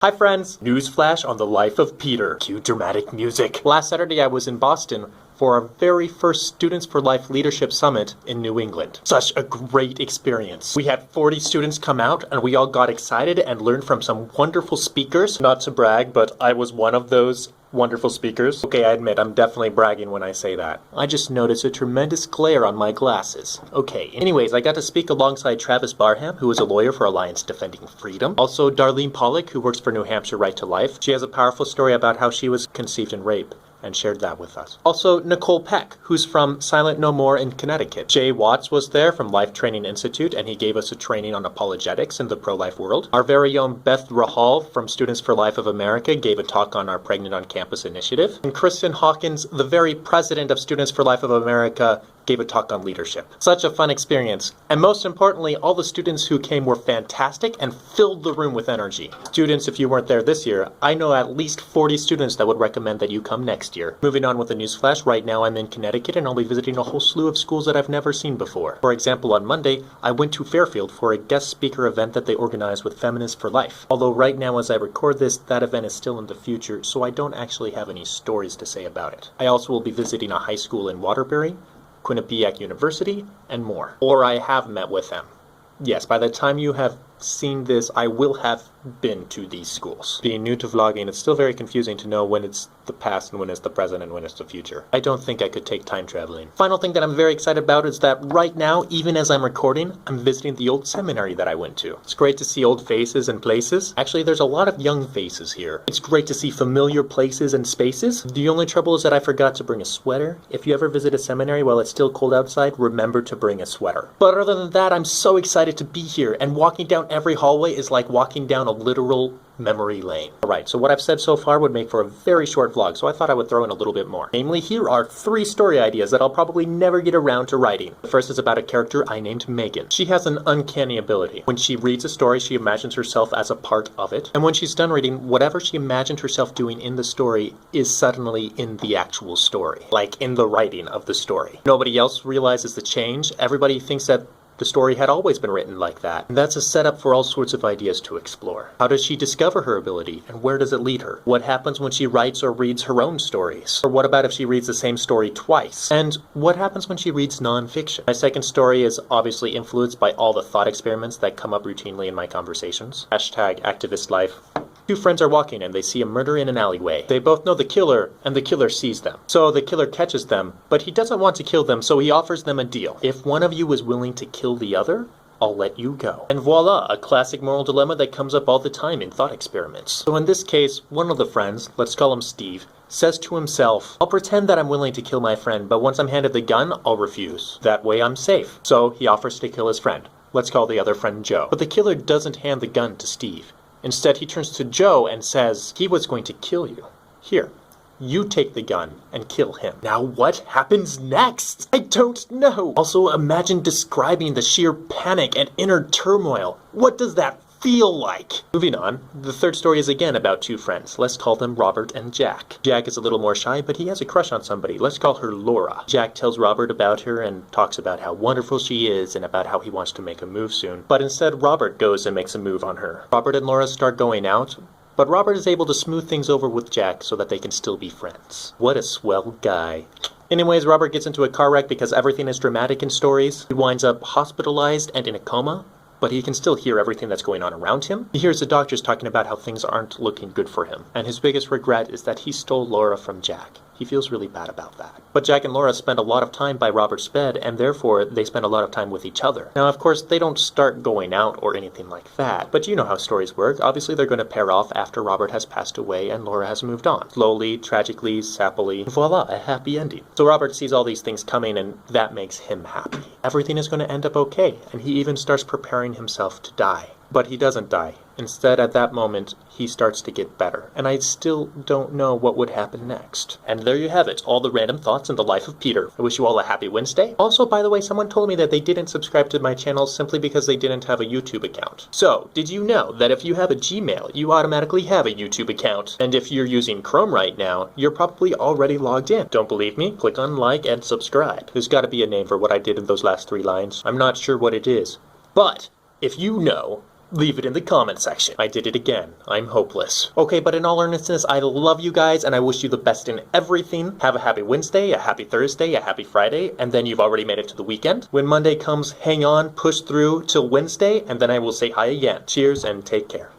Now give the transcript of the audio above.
Hi friends! Newsflash on the life of Peter. Cue dramatic music. Last Saturday I was in Boston for our very first Students for Life Leadership Summit in New England. Such a great experience. We had 40 students come out and we all got excited and learned from some wonderful speakers. Not to brag, but I was one of those wonderful speakers. Okay, I admit, I'm definitely bragging when I say that. I just noticed a tremendous glare on my glasses. Okay, anyways, I got to speak alongside Travis Barham, who is a lawyer for Alliance Defending Freedom. Also, Darlene Pollock, who works for New Hampshire Right to Life. She has a powerful story about how she was conceived in rape and shared that with us. Also, Nicole Peck, who's from Silent No More in Connecticut. Jay Watts was there from Life Training Institute, and he gave us a training on apologetics in the pro-life world. Our very own Beth Rahal from Students for Life of America gave a talk on our Pregnant on Campus initiative. And Kristen Hawkins, the very president of Students for Life of America, gave a talk on leadership. Such a fun experience. And most importantly, all the students who came were fantastic and filled the room with energy. Students, if you weren't there this year, I know at least 40 students that would recommend that you come next year. Moving on with the newsflash, right now I'm in Connecticut and I'll be visiting a whole slew of schools that I've never seen before. For example, on Monday, I went to Fairfield for a guest speaker event that they organized with Feminists for Life. Although right now as I record this, that event is still in the future, so I don't actually have any stories to say about it. I also will be visiting a high school in Waterbury, Quinnipiac University, and more. Or I have met with them. Yes, by the time you have seen this, I will have been to these schools. Being new to vlogging, it's still very confusing to know when it's the past and when it's the present and when it's the future. I don't think I could take time traveling. Final thing that I'm very excited about is that right now, even as I'm recording, I'm visiting the old seminary that I went to. It's great to see old faces and places. Actually, there's a lot of young faces here. It's great to see familiar places and spaces. The only trouble is that I forgot to bring a sweater. If you ever visit a seminary while it's still cold outside, remember to bring a sweater. But other than that, I'm so excited to be here, and walking down every hallway is like walking down a literal memory lane. Alright, so what I've said so far would make for a very short vlog, so I thought I would throw in a little bit more. Namely, here are 3 story ideas that I'll probably never get around to writing. The first is about a character I named Megan. She has an uncanny ability. When she reads a story, she imagines herself as a part of it, and when she's done reading, whatever she imagined herself doing in the story is suddenly in the actual story. Like in the writing of the story. Nobody else realizes the change. Everybody thinks that the story had always been written like that. And that's a setup for all sorts of ideas to explore. How does she discover her ability, and where does it lead her? What happens when she writes or reads her own stories? Or what about if she reads the same story twice? And what happens when she reads nonfiction? My second story is obviously influenced by all the thought experiments that come up routinely in my conversations. Hashtag activist life. 2 friends are walking and they see a murder in an alleyway. They both know the killer, and the killer sees them. So the killer catches them, but he doesn't want to kill them, so he offers them a deal. If one of you is willing to kill the other, I'll let you go. And voila, a classic moral dilemma that comes up all the time in thought experiments. So in this case, one of the friends, let's call him Steve, says to himself, I'll pretend that I'm willing to kill my friend, but once I'm handed the gun, I'll refuse. That way I'm safe. So he offers to kill his friend. Let's call the other friend Joe. But the killer doesn't hand the gun to Steve. Instead, he turns to Joe and says, he was going to kill you. Here, you take the gun and kill him. Now what happens next? I don't know. Also, imagine describing the sheer panic and inner turmoil. What does that feel like? Moving on, the third story is again about 2 friends. Let's call them Robert and Jack. Jack is a little more shy, but he has a crush on somebody. Let's call her Laura. Jack tells Robert about her and talks about how wonderful she is and about how he wants to make a move soon. But instead, Robert goes and makes a move on her. Robert and Laura start going out, but Robert is able to smooth things over with Jack so that they can still be friends. What a swell guy. Anyways, Robert gets into a car wreck because everything is dramatic in stories. He winds up hospitalized and in a coma, but he can still hear everything that's going on around him. He hears the doctors talking about how things aren't looking good for him, and his biggest regret is that he stole Laura from Jack. He feels really bad about that. But Jack and Laura spend a lot of time by Robert's bed, and therefore they spend a lot of time with each other. Now, of course, they don't start going out or anything like that, but you know how stories work. Obviously, they're going to pair off after Robert has passed away and Laura has moved on. Slowly, tragically, sappily, voila, a happy ending. So Robert sees all these things coming, and that makes him happy. Everything is going to end up okay, and he even starts preparing himself to die. But he doesn't die. Instead, at that moment, he starts to get better. And I still don't know what would happen next. And there you have it, all the random thoughts in the life of Peter. I wish you all a happy Wednesday. Also, by the way, someone told me that they didn't subscribe to my channel simply because they didn't have a YouTube account. So, did you know that if you have a Gmail, you automatically have a YouTube account? And if you're using Chrome right now, you're probably already logged in. Don't believe me? Click on like and subscribe. There's gotta be a name for what I did in those last 3 lines. I'm not sure what it is. But, if you know Leave it in the comment section. I did it again. I'm hopeless. Okay, but in all earnestness, I love you guys and I wish you the best in everything. Have a happy Wednesday, a happy Thursday, a happy Friday, and then you've already made it to the weekend. When Monday comes, hang on, push through till Wednesday, and then I will say hi again. Cheers and take care.